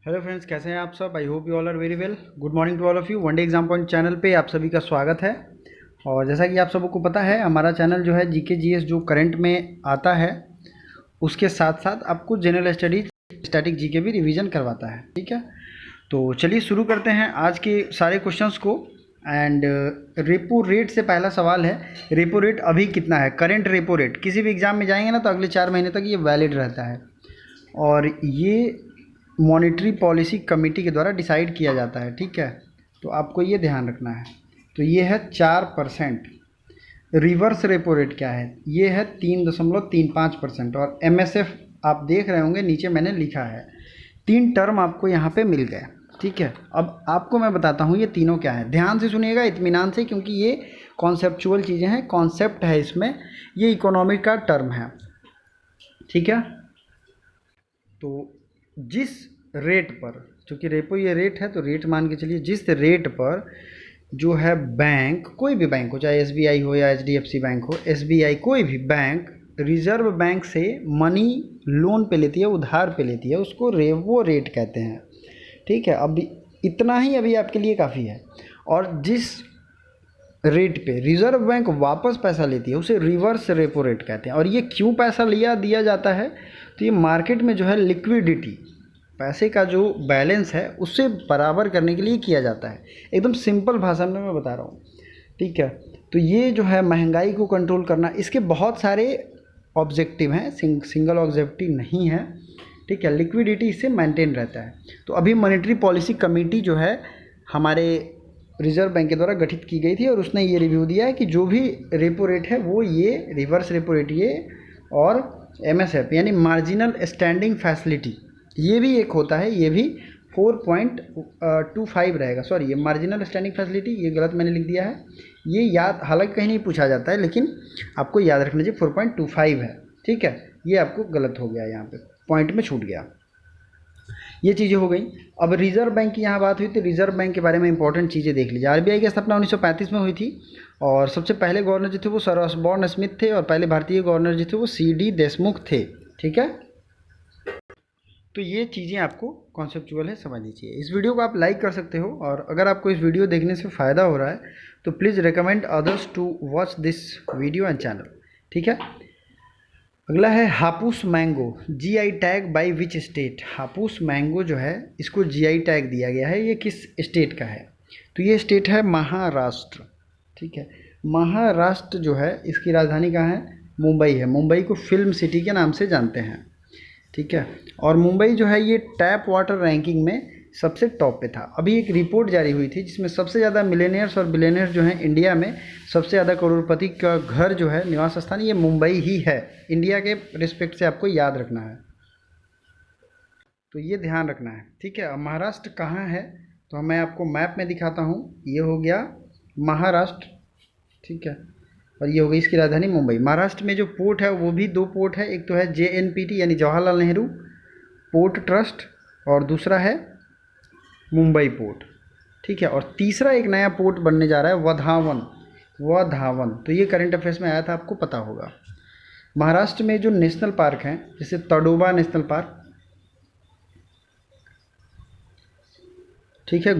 Hello friends, कैसे हैं आप सब। I hope you all are very well. Good morning to all of you. One day exam point channel पे आप सभी का स्वागत है। और जैसा कि आप सबको पता है, हमारा चैनल जो है जीके जीएस जो करंट में आता है उसके साथ साथ आपको जनरल स्टडीज स्टैटिक जीके भी रिवीजन करवाता है। ठीक है, तो चलिए शुरू करते हैं आज के सारे क्वेश्चंस को। एंड रेपो रेट से पहला सवाल है, रेपो रेट अभी कितना है। करंट रेपो रेट किसी भी एग्ज़ाम में जाएंगे ना तो अगले 4 महीने तक ये वैलिड रहता है और ये मॉनेटरी पॉलिसी कमेटी के द्वारा डिसाइड किया जाता है। ठीक है, तो आपको ये ध्यान रखना है। तो ये है 4%। रिवर्स रेपो रेट क्या है, ये है 3.35%। और एमएसएफ आप देख रहे होंगे नीचे मैंने लिखा है। 3 टर्म आपको यहाँ पे मिल गए। ठीक है, अब आपको मैं बताता हूँ ये तीनों क्या है। ध्यान से सुनिएगा, इत्मीनान से, क्योंकि ये कॉन्सेप्चुअल चीज़ें हैं, कॉन्सेप्ट है इसमें, ये इकोनॉमिक का टर्म है। ठीक है, तो जिस रेट पर, चूँकि रेपो ये रेट है तो रेट मान के चलिए, जिस रेट पर जो है बैंक, कोई भी बैंक हो, चाहे एसबीआई हो या एचडीएफसी बैंक हो, एसबीआई कोई भी बैंक रिजर्व बैंक से मनी लोन पे लेती है, उधार पे लेती है, उसको रेपो रेट कहते हैं। ठीक है, अब इतना ही अभी आपके लिए काफ़ी है। और जिस रेट पे रिजर्व बैंक वापस पैसा लेती है उसे रिवर्स रेपो रेट कहते हैं। और ये क्यों पैसा दिया जाता है, तो ये मार्केट में जो है लिक्विडिटी, पैसे का जो बैलेंस है उससे बराबर करने के लिए किया जाता है। एकदम सिंपल भाषा में मैं बता रहा हूँ। ठीक है, तो ये जो है महंगाई को कंट्रोल करना, इसके बहुत सारे ऑब्जेक्टिव हैं, सिंगल ऑब्जेक्टिव नहीं है। ठीक है, लिक्विडिटी इससे मेंटेन रहता है। तो अभी मॉनेटरी पॉलिसी कमेटी जो है हमारे रिजर्व बैंक के द्वारा गठित की गई थी और उसने ये रिव्यू दिया है कि जो भी रेपो रेट है वो ये रिवर्स रेपो रेट ये, और एमएसएफ यानी मार्जिनल स्टैंडिंग फैसिलिटी ये भी एक होता है, ये भी 4.25 रहेगा। सॉरी, ये मार्जिनल स्टैंडिंग फैसिलिटी ये गलत मैंने लिख दिया है। ये याद, हालांकि कहीं नहीं पूछा जाता है, लेकिन आपको याद रखना चाहिए 4.25 है। ठीक है, ये आपको गलत हो गया, यहाँ पे पॉइंट में छूट गया। ये चीज़ें हो गई। अब रिजर्व बैंक की यहाँ बात हुई तो रिजर्व बैंक के बारे में इंपॉर्टेंट चीज़ें देख लीजिए। आरबीआई की स्थापना 1935 में हुई थी और सबसे पहले गवर्नर जो थे वो सर ऑसबॉर्न स्मिथ थे और पहले भारतीय गवर्नर जो थे वो सीडी देशमुख थे। ठीक है, तो ये चीज़ें आपको कॉन्सेप्चुअल है, समझ लीजिए। इस वीडियो को आप लाइक कर सकते हो और अगर आपको इस वीडियो देखने से फ़ायदा हो रहा है तो please recommend others to watch this video and channel. ठीक है, अगला है Hapus mango, GI tag by which state. Hapus mango जो है इसको जीआई टैग दिया गया है, ये किस स्टेट का है, तो ये स्टेट है महाराष्ट्र। ठीक है, महाराष्ट्र जो है इसकी राजधानी कहाँ है, मुंबई है। मुंबई को फिल्म सिटी के नाम से जानते हैं। ठीक है, और मुंबई जो है ये टैप वाटर रैंकिंग में सबसे टॉप पे था। अभी एक रिपोर्ट जारी हुई थी जिसमें सबसे ज़्यादा मिलेनियर्स और बिलेनियर्स जो हैं इंडिया में, सबसे ज़्यादा करोड़पति का घर जो है, निवास स्थान, ये मुंबई ही है। इंडिया के रिस्पेक्ट से आपको याद रखना है, तो ये ध्यान रखना है। ठीक है, अब महाराष्ट्र कहाँ है तो मैं आपको मैप में दिखाता हूँ। ये हो गया महाराष्ट्र। ठीक है, और ये हो गई इसकी राजधानी मुंबई। महाराष्ट्र में जो पोर्ट है वो भी 2 पोर्ट है, एक तो है जेएनपीटी यानी जवाहरलाल नेहरू पोर्ट ट्रस्ट और दूसरा है मुंबई पोर्ट। ठीक है, और तीसरा एक नया पोर्ट बनने जा रहा है वधावन। वधावन, तो ये करंट अफेयर्स में आया था, आपको पता होगा। महाराष्ट्र में जो नेशनल पार्क हैं, जैसे तडोबा नेशनल पार्क, ठीक है,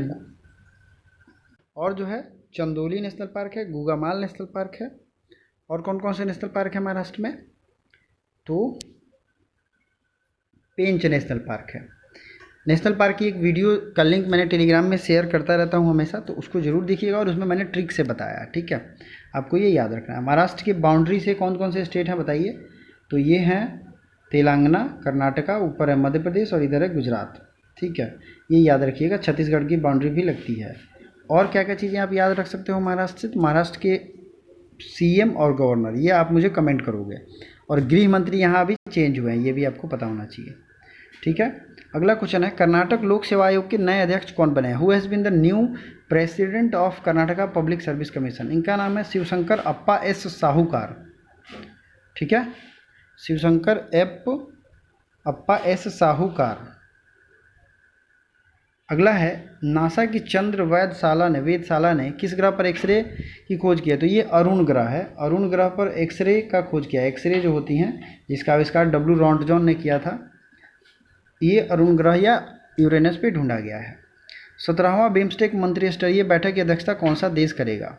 और जो है चंदोली नेशनल पार्क है, गुगामाल नेशनल पार्क है, और कौन कौन से नेशनल पार्क है महाराष्ट्र में, तो पेंच नेशनल पार्क है। नेशनल पार्क की एक वीडियो का लिंक मैंने टेलीग्राम में शेयर करता रहता हूँ हमेशा, तो उसको ज़रूर देखिएगा और उसमें मैंने ट्रिक से बताया। ठीक है, आपको ये याद रखना है। महाराष्ट्र की बाउंड्री से कौन कौन से स्टेट हैं बताइए, तो ये हैं तेलंगाना, कर्नाटका, ऊपर है मध्य प्रदेश और इधर है गुजरात। ठीक है, ये याद रखिएगा। छत्तीसगढ़ की बाउंड्री भी लगती है। और क्या क्या चीज़ें आप याद रख सकते हो महाराष्ट्र से, तो महाराष्ट्र के सीएम और गवर्नर, ये आप मुझे कमेंट करोगे। और गृह मंत्री यहाँ अभी चेंज हुए हैं, ये भी आपको पता होना चाहिए। ठीक है, अगला क्वेश्चन है, कर्नाटक लोक सेवा आयोग के नए अध्यक्ष कौन बने हैं। Who has been the new president of Karnataka Public Service Commission. इनका नाम है शिवशंकर अप्पा एस साहूकार। ठीक है, शिवशंकर अप्पा एस साहूकार। अगला है, नासा की चंद्र वेधशाला ने किस ग्रह पर एक्सरे की खोज किया, तो ये अरुण ग्रह है। अरुण ग्रह पर एक्सरे का खोज किया। एक्सरे जो होती हैं जिसका आविष्कार डब्ल्यू रॉन्टजॉन ने किया था, ये अरुण ग्रह या यूरेनस पे ढूंढा गया है। 17वां बिम्स्टेक मंत्री स्तरीय बैठक की अध्यक्षता कौन सा देश करेगा?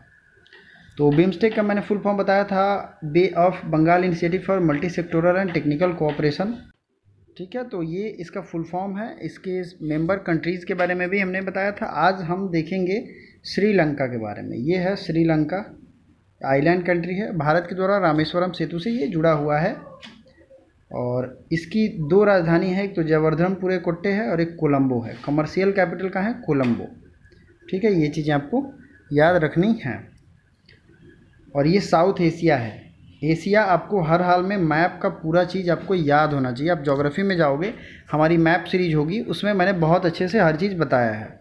तो बिम्स्टेक का मैंने फुल फॉर्म बताया था, bay of Bengal initiative for multi sectoral and technical cooperation. ठीक है, तो ये इसका फुल फॉर्म है। इसके मेंबर कंट्रीज़ के बारे में भी हमने बताया था। आज हम देखेंगे श्रीलंका के बारे में। ये है श्रीलंका, आइलैंड कंट्री है। भारत के द्वारा रामेश्वरम सेतु से ये जुड़ा हुआ है और इसकी 2 राजधानी है, एक तो जयवर्धनपुरे कोट्टे है और एक कोलंबो है। कमर्शियल कैपिटल कहाँ है? कोलंबो। ठीक है, ये चीज़ें आपको याद रखनी हैं। और ये साउथ एशिया है। एशिया आपको हर हाल में मैप का पूरा चीज़ आपको याद होना चाहिए। आप ज्योग्राफी में जाओगे, हमारी मैप सीरीज होगी, उसमें मैंने बहुत अच्छे से हर चीज़ बताया है,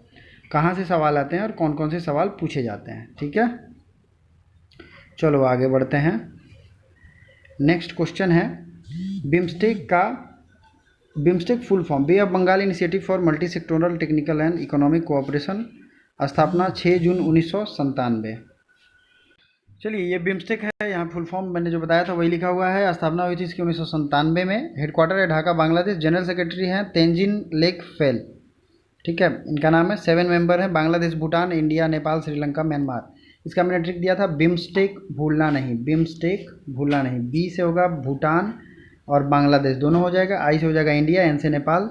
कहाँ से सवाल आते हैं और कौन कौन से सवाल पूछे जाते हैं। ठीक है, चलो आगे बढ़ते हैं। नेक्स्ट क्वेश्चन है, BIMSTEC full form, Bay of Bengal initiative for multi Sectoral Technical and Economic Cooperation, स्थापना 6 जून 1997। चलिए, ये बिम्स्टेक है, यहाँ फुल फॉर्म मैंने जो बताया था वही लिखा हुआ है। स्थापना हुई थी इसकी 1997 में। हेडक्वार्टर है ढाका, बांग्लादेश। जनरल सेक्रेटरी हैं तेंजिन लेक फेल। ठीक है, इनका नाम है। 7 मेंबर हैं, बांग्लादेश, भूटान, इंडिया, नेपाल, श्रीलंका, म्यांमार। इसका मैंने ट्रिक दिया था, बिम्स्टेक भूलना नहीं, बिम्स्टेक भूलना नहीं। बी से होगा भूटान और बांग्लादेश दोनों हो जाएगा, आई से हो जाएगा इंडिया, एन से नेपाल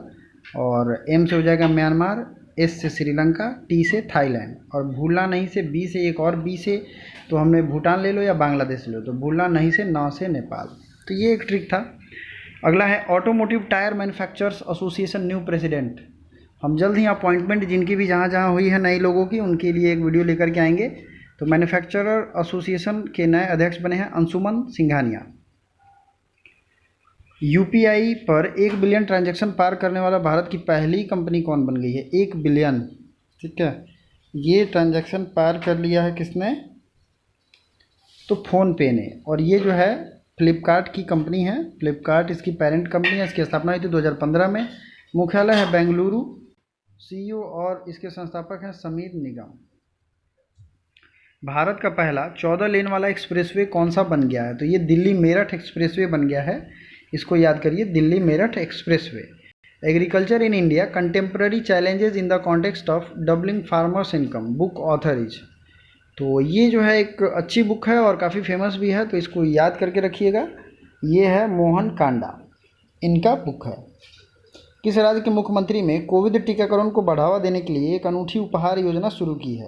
और एम से हो जाएगा म्यांमार, एस से श्रीलंका, टी से थाईलैंड और भूलना नहीं से बी से एक और बी से, तो हमने भूटान ले लो या बांग्लादेश ले लो, तो भूलना नहीं से नौ से नेपाल। तो ये एक ट्रिक था। अगला है automotive tyre manufacturers association new president. हम जल्द ही अपॉइंटमेंट जिनकी भी जहाँ जहाँ हुई है नए लोगों की, उनके लिए एक वीडियो लेकर के आएंगे। तो मैन्युफैक्चरर एसोसिएशन के नए अध्यक्ष बने हैं अंशुमन सिंघानिया। यूपीआई पर 1 बिलियन ट्रांजैक्शन पार करने वाला भारत की पहली कंपनी कौन बन गई है? 1 बिलियन। ठीक है, ये ट्रांजैक्शन पार कर लिया है किसने? तो फ़ोनपे ने। और ये जो है फ्लिपकार्ट की कंपनी है, फ्लिपकार्ट इसकी पेरेंट कंपनी है। इसकी स्थापना हुई थी 2015 में। मुख्यालय है बेंगलुरु। सीईओ और इसके संस्थापक हैं समीर निगम। भारत का पहला 14 लेन वाला एक्सप्रेसवे कौन सा बन गया है? तो ये दिल्ली मेरठ एक्सप्रेसवे बन गया है। इसको याद करिए, Delhi Meerut expressway. Agriculture in India contemporary challenges in the context of doubling farmers income, book author is. तो ये जो है एक अच्छी बुक है और काफ़ी फेमस भी है, तो इसको याद करके रखिएगा। ये है मोहन कांडा, इनका बुक है। किस राज्य के मुख्यमंत्री ने कोविड टीकाकरण को बढ़ावा देने के लिए एक अनूठी उपहार योजना शुरू की है?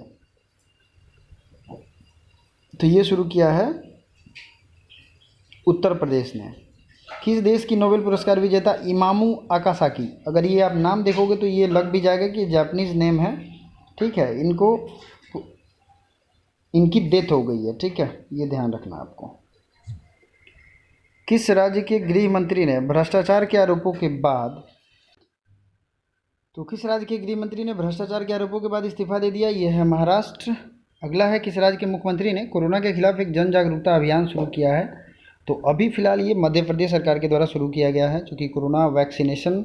तो ये शुरू किया है उत्तर प्रदेश ने। किस देश की नोबेल पुरस्कार विजेता इमामू आकासाकी? अगर ये आप नाम देखोगे तो ये लग भी जाएगा कि जापानीज़ नेम है। ठीक है, इनकी डेथ हो गई है। ठीक है, ये ध्यान रखना आपको। किस राज्य के गृह मंत्री ने भ्रष्टाचार के आरोपों के बाद इस्तीफा दे दिया? ये है महाराष्ट्र। अगला है, किस राज्य के मुख्यमंत्री ने कोरोना के खिलाफ एक जन जागरूकता अभियान शुरू किया है? तो अभी फ़िलहाल ये मध्य प्रदेश सरकार के द्वारा शुरू किया गया है, क्योंकि कोरोना वैक्सीनेशन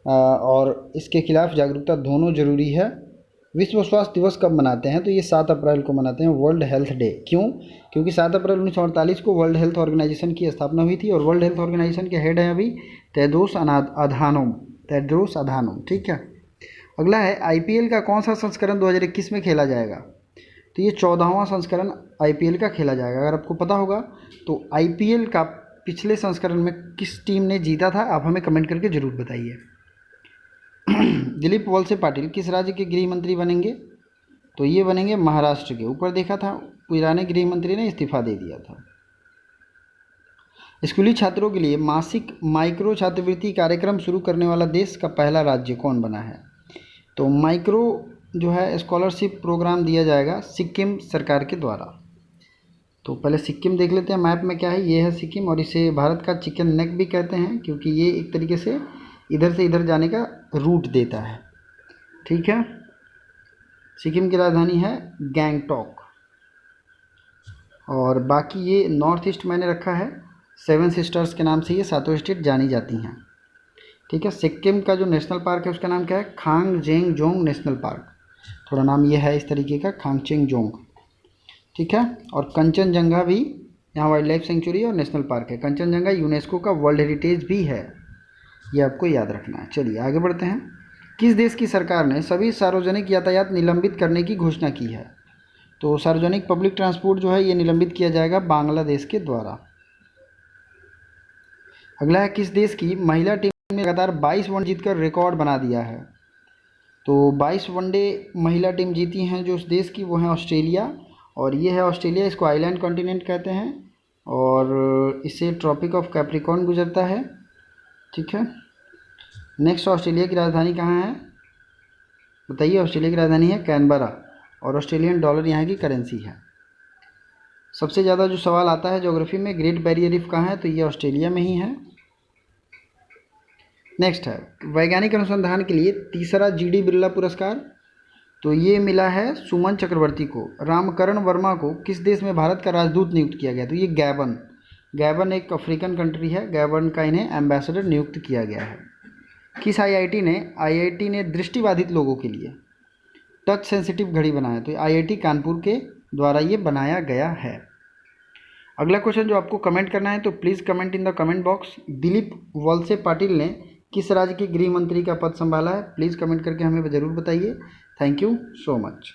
और इसके खिलाफ जागरूकता दोनों ज़रूरी है। विश्व स्वास्थ्य दिवस कब मनाते हैं? तो ये 7 अप्रैल को मनाते हैं, वर्ल्ड हेल्थ डे। क्यों? क्योंकि 7 अप्रैल 1948 को वर्ल्ड हेल्थ ऑर्गेनाइजेशन की स्थापना हुई थी और वर्ल्ड हेल्थ ऑर्गेनाइजेशन के हेड हैं अभी तेद्रोस अधानोम। ठीक है, अगला है, आईपीएल का कौन सा संस्करण 2021 में खेला जाएगा? तो ये 14वां संस्करण आईपीएल का खेला जाएगा। अगर आपको पता होगा तो आईपीएल का पिछले संस्करण में किस टीम ने जीता था, आप हमें कमेंट करके ज़रूर बताइए। दिलीप वलसे पाटिल किस राज्य के गृह मंत्री बनेंगे? तो ये बनेंगे महाराष्ट्र के। ऊपर देखा था, पुराने गृह मंत्री ने इस्तीफा दे दिया था। स्कूली छात्रों के लिए मासिक माइक्रो छात्रवृत्ति कार्यक्रम शुरू करने वाला देश का पहला राज्य कौन बना है? तो माइक्रो जो है स्कॉलरशिप प्रोग्राम दिया जाएगा सिक्किम सरकार के द्वारा। तो पहले सिक्किम देख लेते हैं मैप में क्या है। ये है सिक्किम और इसे भारत का चिकन नेक भी कहते हैं, क्योंकि ये एक तरीके से इधर से इधर जाने का रूट देता है। ठीक है, सिक्किम की राजधानी है गैंगटॉक। और बाकी ये नॉर्थ ईस्ट मैंने रखा है, 7 सिस्टर्स के नाम से ये सातों स्टेट जानी जाती हैं। ठीक है, सिक्किम का जो नेशनल पार्क है उसका नाम क्या है? खांगचेंगजोंग नेशनल पार्क। थोड़ा नाम ये है इस तरीके का, खांगचेंगजोंग। ठीक है, और कंचनजंगा भी यहाँ वाइल्ड लाइफ सेंचुरी और नेशनल पार्क है। कंचनजंगा यूनेस्को का वर्ल्ड हेरिटेज भी है, ये आपको याद रखना है। चलिए आगे बढ़ते हैं। किस देश की सरकार ने सभी सार्वजनिक यातायात निलंबित करने की घोषणा की है? तो सार्वजनिक पब्लिक ट्रांसपोर्ट जो है ये निलंबित किया जाएगा बांग्लादेश के द्वारा। अगला है, किस देश की महिला टीम ने लगातार 22 वनडे जीतकर रिकॉर्ड बना दिया है? तो 22 वनडे महिला टीम जीती हैं जो उस देश की, वो है ऑस्ट्रेलिया। और ये है ऑस्ट्रेलिया, इसको आइलैंड कॉन्टिनेंट कहते हैं और इससे ट्रॉपिक ऑफ कैप्रिकॉर्न गुजरता है। ठीक है, नेक्स्ट, ऑस्ट्रेलिया की राजधानी कहाँ है बताइए? ऑस्ट्रेलिया की राजधानी है कैनबरा और ऑस्ट्रेलियन डॉलर यहाँ की करेंसी है। सबसे ज़्यादा जो सवाल आता है ज्योग्राफी में, ग्रेट बैरियर रीफ कहाँ है? तो ये ऑस्ट्रेलिया में ही है। नेक्स्ट है, वैज्ञानिक अनुसंधान के लिए तीसरा जीडी बिरला पुरस्कार, तो ये मिला है सुमन चक्रवर्ती को। रामकरण वर्मा को किस देश में भारत का राजदूत नियुक्त किया गया? तो ये गैबन एक अफ्रीकन कंट्री है, गैबन का इन्हें एम्बेसडर नियुक्त किया गया है। किस आईआईटी ने दृष्टिबाधित लोगों के लिए टच सेंसिटिव घड़ी बनाया? तो आईआईटी कानपुर के द्वारा ये बनाया गया है। अगला क्वेश्चन जो आपको कमेंट करना है, तो please comment in the comment box, Dilip Walse Patil ने किस राज्य के गृह मंत्री का पद संभाला है? प्लीज़ कमेंट करके हमें ज़रूर बताइए। Thank you so much.